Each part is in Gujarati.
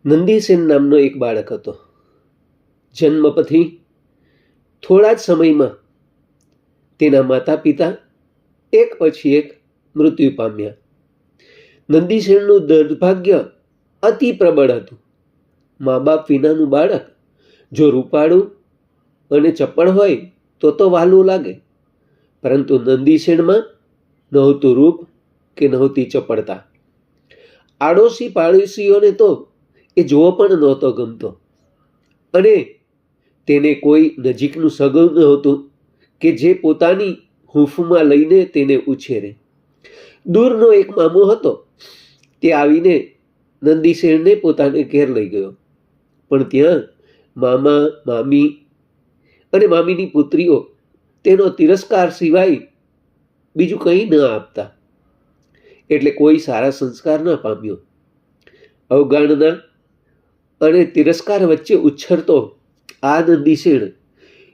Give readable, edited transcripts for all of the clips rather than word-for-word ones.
નંદીસેન નામનો એક બાળક હતો. જન્મ પછી થોડા જ સમયમાં તેના માતા પિતા એક પછી એક મૃત્યુ પામ્યા. નંદીસેનનું દુર્ભાગ્ય અતિ પ્રબળ હતું. મા બાપ વિનાનું બાળક જો રૂપાળું અને ચપળ હોય તો વહાલું લાગે, પરંતુ નંદીસેનમાં નહોતું રૂપ કે નહોતી ચપળતા. આડોશી પાડોશીઓને તો એ જોવો પણ નહોતો ગમતો, અને તેને કોઈ નજીકનું સગું નહોતું કે જે પોતાની હૂંફમાં લઈને તેને ઉછેરે. દૂરનો એક મામો હતો, તે આવીને નંદીસેનને પોતાને ઘેર લઈ ગયો, પણ ત્યાં મામા, મામી અને મામીની પુત્રીઓ તેનો તિરસ્કાર સિવાય બીજું કંઈ ન આપતા, એટલે કોઈ સારા સંસ્કાર ન પામ્યો. અવગણના અને તિરસ્કાર વચ્ચે ઉછરતો આ નંદીસેન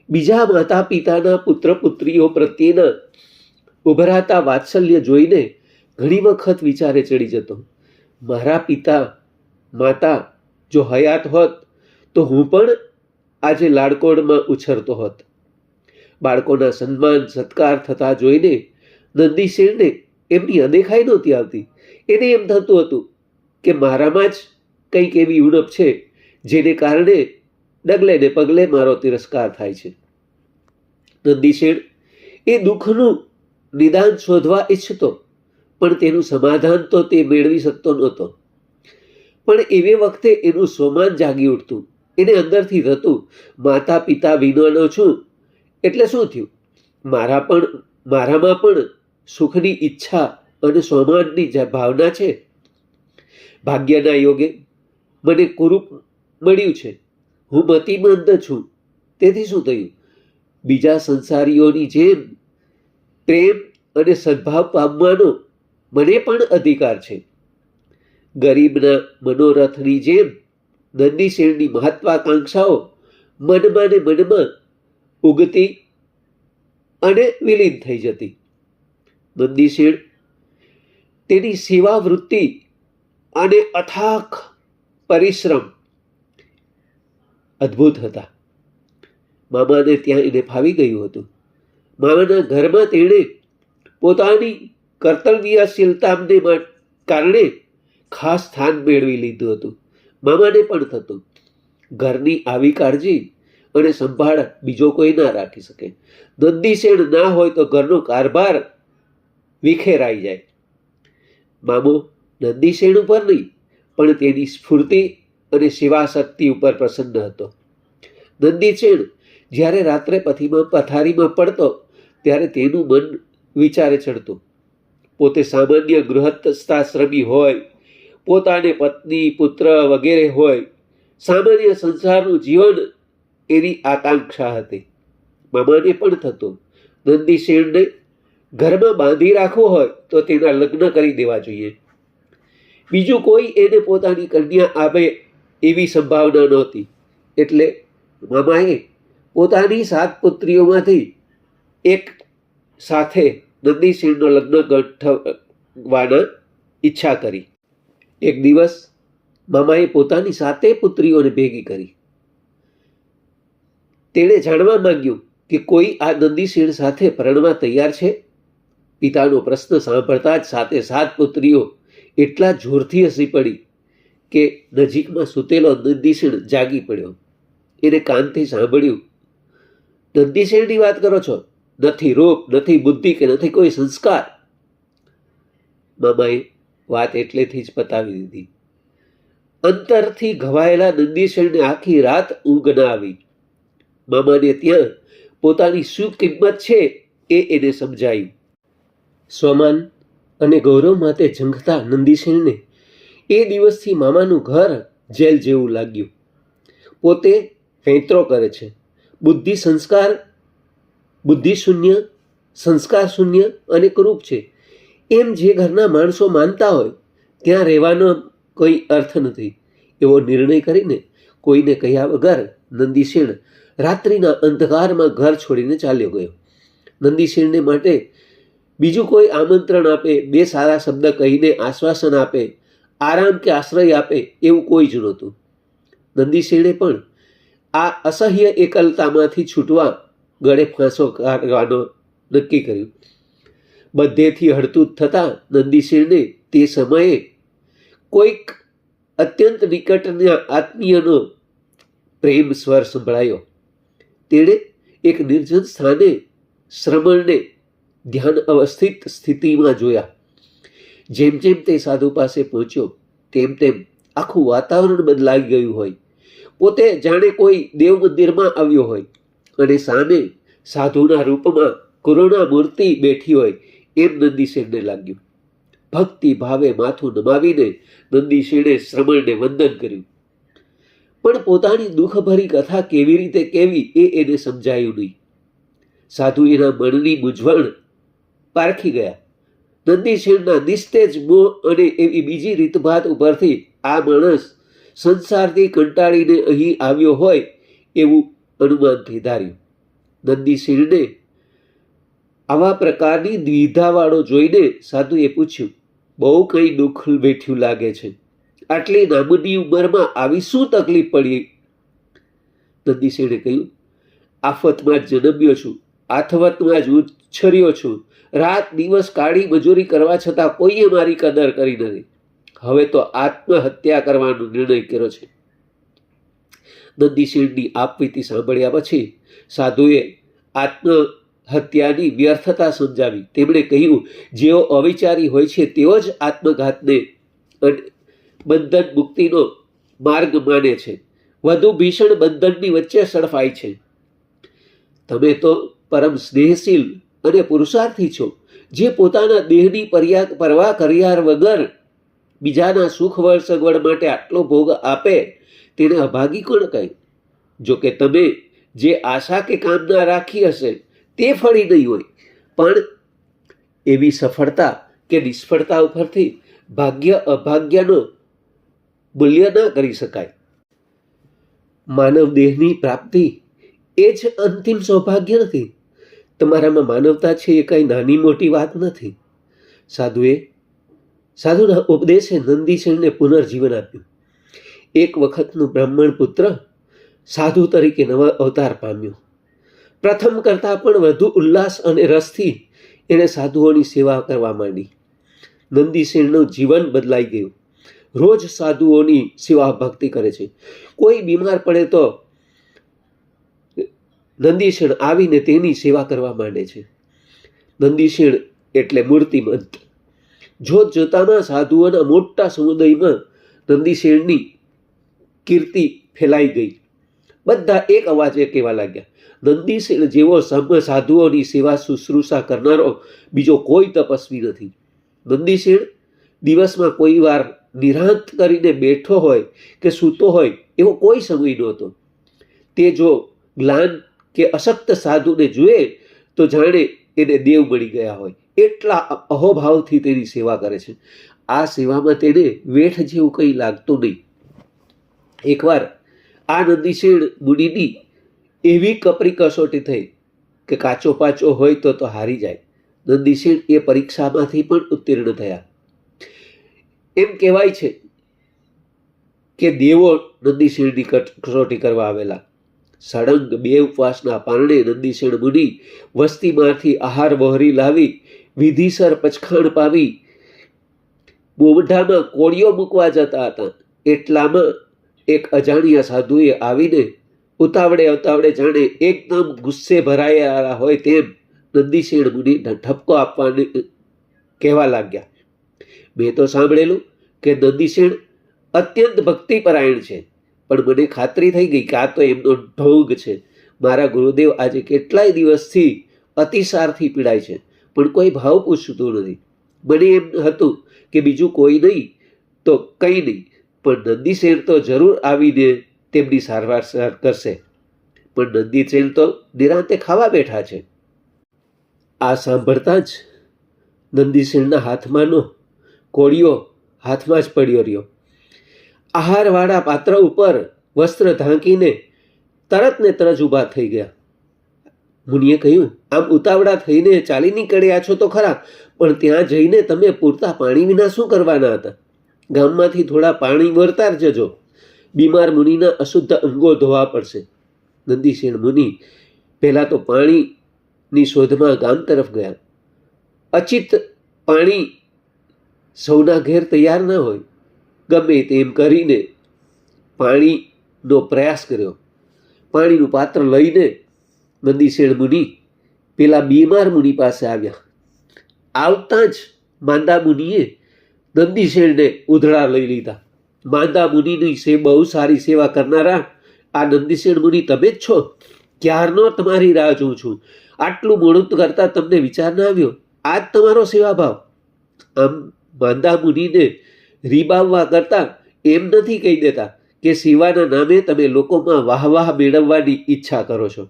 બીજા માતા પિતાના પુત્ર પુત્રીઓ પ્રત્યેના ઉભરાતા વાત્સલ્ય જોઈને ઘણી વખત વિચારે ચડી જતો, મારા પિતા માતા જો હયાત હોત તો હું પણ આજે લાડકોડમાં ઉછરતો હોત. બાળકોના સન્માન સત્કાર થતા જોઈને નંદીસેનને એમની અદેખાઈ નહોતી આવતી. એને એમ થતું હતું કે મારામાં જ કંઈક એવી ઉણપ છે જેને કારણે ડગલે ને પગલે મારો તિરસ્કાર થાય છે. નંદીસેન એ દુઃખનું નિદાન શોધવા ઈચ્છતો, પણ તેનું સમાધાન તો તે મેળવી શકતો નહોતો. પણ એવે વખતે એનું સ્વમાન જાગી ઉઠતું. એને અંદરથી થતું, માતા પિતા વિનાનો છું એટલે શું થયું? મારામાં પણ સુખની ઈચ્છા અને સ્વમાનની ભાવના છે. ભાગ્યના યોગે મને કુરૂપ મળ્યું છે. હું મતિમંદ છું, તેથી શું થયું? બીજા સંસારીઓની જેમ પ્રેમ અને સદભાવ પામવાનો મને પણ અધિકાર છે. ગરીબના મનોરથની જેમ નંદીસેનની મહત્વાકાંક્ષાઓ મનમાં ને મનમાં ઉગતી અને વિલીન થઈ જતી. નંદીસેન તેની સેવા વૃત્તિ અને અથાક પરિશ્રમ અદ્ભુત હતા. મામાને ત્યાં એને ફાવી ગયું હતું. મામાના ઘરમાં તેણે પોતાની કર્તવ્યશીલતાને કારણે ખાસ સ્થાન મેળવી લીધું હતું. મામાને પણ થતું, ઘરની આવી કાળજી અને સંભાળ બીજો કોઈ ના રાખી શકે. નંદીસેન ના હોય તો ઘરનો કારભાર વિખેરાઈ જાય. મામો નંદીસેન ઉપર નહીં, પણ તેની સ્ફૂર્તિ અને સેવા શક્તિ ઉપર પ્રસન્ન હતો. નંદીસેન જ્યારે રાત્રે પથારીમાં પડતો ત્યારે તેનું મન વિચારે ચડતું. પોતે સામાન્ય ગૃહસ્થાશ્રમી હોય, પોતાને પત્ની પુત્ર વગેરે હોય, સામાન્ય સંસારનું જીવન એની આકાંક્ષા હતી. મામાને પણ થતું, નંદીસેનને ઘરમાં બાંધી રાખવો હોય તો તેના લગ્ન કરી દેવા જોઈએ. બીજું કોઈ એને પોતાની કન્યા આપે એવી સંભાવના નહોતી. એટલે મામાએ પોતાની 7 પુત્રીઓમાંથી એક સાથે નંદીસેનનો લગ્ન ગોઠવવાના ઈચ્છા કરી. એક દિવસ મામાએ પોતાની 7 પુત્રીઓને ભેગી કરી. તેણે જાણવા માંગ્યું કે કોઈ આ નંદીસેન સાથે પરણવા તૈયાર છે? પિતાનો પ્રશ્ન સાંભળતા જ 7 પુત્રીઓ એટલા જોરથી હસી પડી કે નજીકમાં સૂતેલો નંદીસેન જાગી પડ્યો. એને કાનથી સાંભળ્યું, નંદીસેનની વાત કરો છો? નથી રૂપ, નથી બુદ્ધિ કે નથી કોઈ સંસ્કાર. મામાએ વાત એટલેથી જ પતાવી દીધી. અંતરથી ઘવાયેલા નંદીસેનને આખી રાત ઊંઘ ના આવી. મામાને ત્યાં પોતાની શું કિંમત છે એ એને સમજાયું. સ્વમાન અને ગૌરવ માટે ઝંખતા નંદીસેનને એ દિવસથી મામાનું ઘર જેલ જેવું લાગ્યું. પોતે ફેંતરો કરે છે, બુદ્ધિ શૂન્ય, સંસ્કાર શૂન્ય અને કુરૂપ છે, એમ જે ઘરના માણસો માનતા હોય ત્યાં રહેવાનો કોઈ અર્થ નથી. એવો નિર્ણય કરીને કોઈને કહ્યા વગર નંદીસેન રાત્રિના અંધકારમાં ઘર છોડીને ચાલ્યો ગયો. નંદીસેનને માટે બીજું કોઈ આમંત્રણ આપે, 2 સારા શબ્દ કહીને આશ્વાસન આપે, આરામ કે આશ્રય આપે એવું કોઈ જ નહોતું. નંદીસેણે પણ આ અસહ્ય એકલતામાંથી છૂટવા ગળે ફાંસો કાઢવાનો નક્કી કર્યું. બધેથી હડતું થતા નંદીસેણને તે સમયે કોઈક અત્યંત નિકટના આત્મીયનો પ્રેમ સ્વર સંભળાયો. તેણે એક નિર્જન સ્થાને શ્રમણને ધ્યાન અવસ્થિત સ્થિતિમાં જોયા. જેમ જેમ તે સાધુ પાસે પહોંચ્યો તેમ તેમ આખું વાતાવરણ બદલાઈ ગયું હોય. પોતે જાણે કોઈ દેવ મંદિરમાં આવ્યો હોય અને સામે સાધુના રૂપમાં કરુણા મૂર્તિ બેઠી હોય એમ નંદીસેણને લાગ્યું. ભક્તિ ભાવે માથું નમાવીને નંદીસેણે શ્રમણને વંદન કર્યું. પણ પોતાની દુઃખભરી કથા કેવી રીતે કહેવી એને સમજાયું નહીં. સાધુ એના મનની મૂંઝવણ પારખી ગયા. નંદીસેણના નિસ્તેજ મોહ અને એવી બીજી રીતભાત ઉપરથી આ માણસ સંસારથી કંટાળીને અહીં આવ્યો હોય એવું અનુમાનથી ધાર્યું. નંદીસેણને આવા પ્રકારની દ્વિધાવાળો જોઈને સાધુએ પૂછ્યું, બહુ કંઈ દુઃખ બેઠ્યું લાગે છે. આટલી નામની ઉંમરમાં આવી શું તકલીફ પડી? નંદીસેણે કહ્યું, આફતમાં જ જન્મ્યો છું, આથવતમાં જ ઉછર્યો છું. રાત દિવસ કાળી મજૂરી કરવા છતાં કોઈએ મારી કદર કરી નથી. હવે તો આત્મહત્યા કરવાનો નિર્ણય કર્યો છે. નંદીસેણની આપવીતી સાંભળ્યા પછી સાધુએ આત્મહત્યાની વ્યર્થતા સમજાવી. તેમણે કહ્યું, જેઓ અવિચારી હોય છે તેઓ જ આત્મઘાતને બંધન મુક્તિનો માર્ગ માને છે. વધુ ભીષણ બંધનની વચ્ચે સડફાય છે. તમે તો પરમ સ્નેહશીલ અને પુરુષાર્થી છો, જે પોતાના દેહની પરવા કર્યા વગર બીજાના સુખ સગવડ માટે આટલો ભોગ આપે તેને અભાગી કોણ કહે? જો કે તમે જે આશા કે કામના રાખી હશે તે ફળી નહીં હોય, પણ એવી સફળતા કે નિષ્ફળતા ઉપરથી ભાગ્ય અભાગ્યનો મૂલ્ય ન કરી શકાય. માનવ દેહની પ્રાપ્તિ એ જ અંતિમ સૌભાગ્ય નથી. તમારામાં માનવતા છે એ કંઈ નાની મોટી વાત નથી. સાધુના ઉપદેશે નંદીસેણને પુનર્જીવન આપ્યું. એક વખતનું બ્રાહ્મણ પુત્ર સાધુ તરીકે નવા અવતાર પામ્યો. પ્રથમ કરતાં પણ વધુ ઉલ્લાસ અને રસથી એણે સાધુઓની સેવા કરવા માંડી. નંદીસેણનું જીવન બદલાઈ ગયું. રોજ સાધુઓની સેવા ભક્તિ કરે છે. કોઈ બીમાર પડે તો નંદીસેણ આવીને તેની સેવા કરવા માંડે છે. નંદીસેણ એટલે મૂર્તિમંત. જોત જોતામાં સાધુઓના મોટા સમુદાયમાં નંદીસેણની કીર્તિ ફેલાઈ ગઈ. બધા એક અવાજે કહેવા લાગ્યા, નંદીસેણ જેવો સાધુઓની સેવા શુશ્રૂષા કરનારો બીજો કોઈ તપસ્વી નથી. નંદીસેણ દિવસમાં કોઈ વાર નિરાંત કરીને બેઠો હોય કે સૂતો હોય એવો કોઈ સમય નહોતો. તે જો ગ્લાન કે અશક્ત સાધુને જુએ તો જાણે એને દેવ મળી ગયા હોય. એટલા અહોભાવથી તેની સેવા કરે છે. આ સેવામાં તેને વેઠ જેવું કંઈ લાગતું નહીં. એકવાર આ નંદીસેણ મુનિની એવી કપરી કસોટી થઈ કે કાચો પાચો હોય તો હારી જાય. નંદીસેણ એ પરીક્ષામાંથી પણ ઉત્તીર્ણ થયા. એમ કહેવાય છે કે દેવો નંદીસેણની કસોટી કરવા આવેલા. સળંગ 2 ઉપવાસના પારણે નંદીસેણ મુનિ વસ્તીમાંથી આહાર વહોરી લાવી વિધિસર પચખાણ પાવી મોઢામાં કોળીઓ મૂકવા જતા હતા. એટલામાં એક અજાણ્યા સાધુએ આવીને ઉતાવળે જાણે એકદમ ગુસ્સે ભરાયેલા હોય તેમ નંદીસેણ મુનિને ઠપકો આપવાને કહેવા લાગ્યા. મેં તો સાંભળેલું કે નંદીસેણ અત્યંત ભક્તિપરાયણ છે, પણ મને ખાતરી થઈ ગઈ કે આ તો એમનો ઢોંગ છે. મારા ગુરુદેવ આજે કેટલાય દિવસથી અતિસારથી પીડાય છે, પણ કોઈ ભાવ પૂછતું નથી. મને એમ હતું કે બીજું કોઈ નહીં તો કંઈ નહીં, પણ નંદીસેણ તો જરૂર આવીને તેમની સારવાર કરશે. પણ નંદીસેણ તો નિરાંતે ખાવા બેઠા છે. આ સાંભળતા જ નંદીસેણના હાથમાંનો કોળિયો હાથમાં જ પડ્યો રહ્યો. આહારવાળા પાત્ર ઉપર વસ્ત્ર ઢાંકીને તરત ને તરત ઊભા થઈ ગયા. મુનિએ કહ્યું, આમ ઉતાવળા થઈને ચાલી નીકળ્યા છો તો ખરા, પણ ત્યાં જઈને તમે પૂરતા પાણી વિના શું કરવાના હતા? ગામમાંથી થોડા પાણી વરતા જજો. બીમાર મુનિના અશુદ્ધ અંગો ધોવા પડશે. નંદીસેન મુનિ પહેલાં તો પાણીની શોધમાં ગામ તરફ ગયા. અચિત પાણી સૌના ઘેર તૈયાર ન હોય. ગમે તેમ કરીને પાણીનો પ્રયાસ કર્યો. પાણીનું પાત્ર લઈને નંદીસેન મુનિ પેલા બીમાર મુનિ પાસે આવ્યા. આવતા જ માંદા મુનિએ નંદીસેનને ઉધડા લઈ લીધા. માંદા મુનિની બહુ સારી સેવા કરનારા આ નંદીસેન મુનિ તમે જ છો? ક્યારનો તમારી રાહ જોઉં છું. આટલું મોડું કરતા તમને વિચાર ના આવ્યો? આ જ તમારો સેવાભાવ? આમ માંદા મુનિને રીબાવવા કરતા એમ નથી કહી દેતા કે સેવાના નામે તમે લોકોમાં વાહ મેળવવાની ઈચ્છા કરો છો.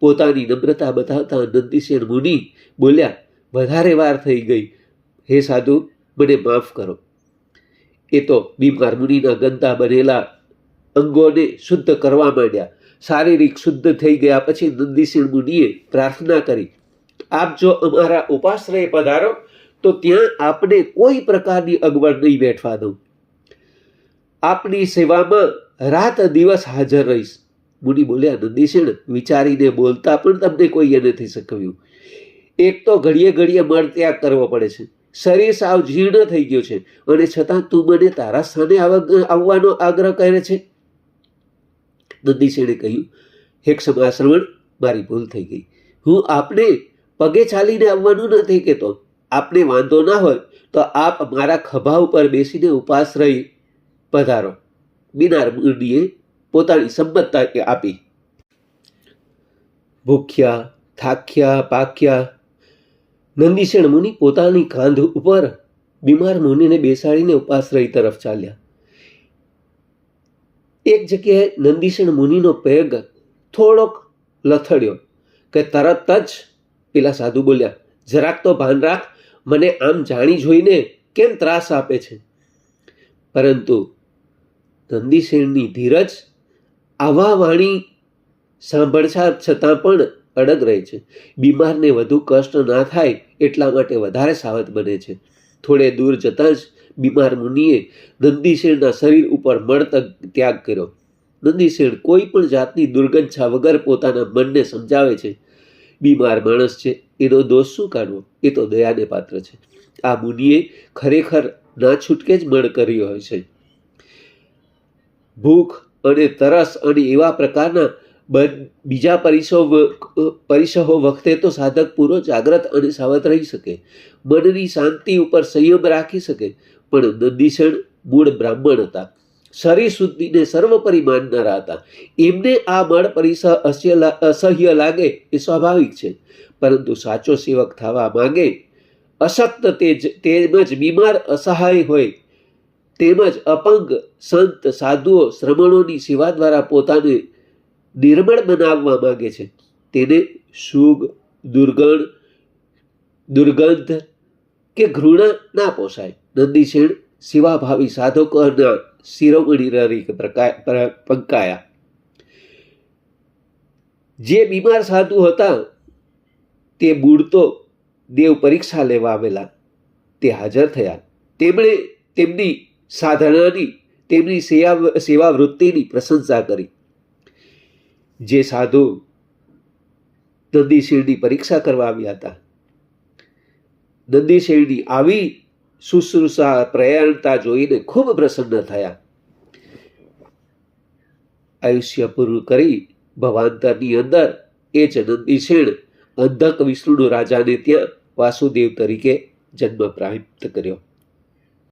પોતાની નમ્રતા બતાવતા નંદીસેન મુનિ બોલ્યા, વધારે વાર થઈ ગઈ. હે સાધુ, મને માફ કરો. એ તો બીમાર મુનિના ગંદા બનેલા અંગોને શુદ્ધ કરવા માંડ્યા. શારીરિક શુદ્ધ થઈ ગયા પછી નંદીસેન મુનિએ પ્રાર્થના કરી, આપ જો અમારા ઉપાશ્રય પધારો તો ત્યાં આપને કોઈ પ્રકારની અગવડ નહીં બેઠવા દઉં. આપની સેવામાં રાત દિવસ હાજર રહીશ. મુનિ બોલ્યા, નંદીસેન, વિચારીને બોલતા પણ તમને કોઈએ નથી શીખવ્યું. એક તો ઘડીએ ઘડીએ મળ ત્યાગ કરવો પડે છે. શરીર સાવ જીર્ણ થઈ ગયું છે અને છતાં તું મને તારા સ્થાને આવવાનો આગ્રહ કરે છે. નંદીસેને કહ્યું, હે ક્ષમા શ્રવણ, મારી ભૂલ થઈ ગઈ. હું આપને પગે ચાલીને આવવાનું નથી કહેતો. આપને વાંધો ના હોય તો આપ મારા ખભા ઉપર બેસીને ઉપાશ્રય પધારો. બીમાર મુનિએ પોતાની સંમતતા આપી. ભૂખ્યા, થાક્યા, પાક્યા નંદીસેન મુનિ પોતાની કાંધ ઉપર બીમાર મુનિને બેસાડીને ઉપાશ્રય તરફ ચાલ્યા. એક જગ્યાએ નંદીસેન મુનિનો પગ થોડોક લથડ્યો કે તરત જ પેલા સાધુ બોલ્યા, જરાક તો ભાન રાખ, મને આમ જાણી જોઈને કેમ ત્રાસ આપે છે? પરંતુ નંદીસેનની ધીરજ આવા વાણી સાંભળતા છતાં પણ અડગ રહે છે. બીમારને વધુ કષ્ટ ના થાય એટલા માટે વધારે સાવધ બને છે. થોડે દૂર જતાં જ બીમાર મુનિએ નંદીસેનના શરીર ઉપર મળ ત્યાગ કર્યો. નંદીસેન કોઈ પણ જાતની દુર્ગંધા વગર પોતાના મનને સમજાવે છે, બીમાર માણસ છે, એનો દોષ શું કાઢવો? એ તો દયાને પાત્ર છે. આ મુનિએ ખરેખર ના છૂટકે જ મળ કર્યો હોય છે. ભૂખ અને તરસ અને એવા પ્રકારના બીજા પરિસહો વખતે તો સાધક પૂરો જાગ્રત અને સાવધ રહી શકે, મનની શાંતિ ઉપર સંયમ રાખી શકે. પણ નંદીસેન મૂળ બ્રાહ્મણ હતા, શરીર શુદ્ધિને સર્વોપરી માનનારા હતા. એમને આ મળ પરિસહ અસહ્ય લાગે એ સ્વાભાવિક છે. પરંતુ સાચો સેવક થવા માંગે, અશક્ત તેમજ બીમાર અસહાય હોય, તેમજ અપંગ સંત સાધુઓ શ્રમણોની સેવા દ્વારા પોતાને નિર્મળ બનાવવા માંગે છે, તેને સુગ, દુર્ગંધ કે ઘૃણા ના પોસાય. નંદીસેન સેવાભાવી સાધકોના શિરોમણી તરીકે પંકાયા. જે બીમાર સાધુ હતા તે મૂળ તો દેવ પરીક્ષા લેવા આવેલા, તે હાજર થયા. તેમણે તેમની સાધનાની, તેમની સેવા વૃત્તિની પ્રશંસા કરી. જે સાધુ નંદીસેનની પરીક્ષા કરવા આવ્યા હતા, નંદીસેનની આવી શુશ્રૂષા પ્રયાણતા જોઈને ખૂબ પ્રસન્ન થયા. આયુષ્ય પૂરું કરી ભવાંતરની અંદર એ જ નંદીસેન અંધક વિષ્ણુનો રાજાને ત્યાં વાસુદેવ તરીકે જન્મ પ્રાપ્ત કર્યો.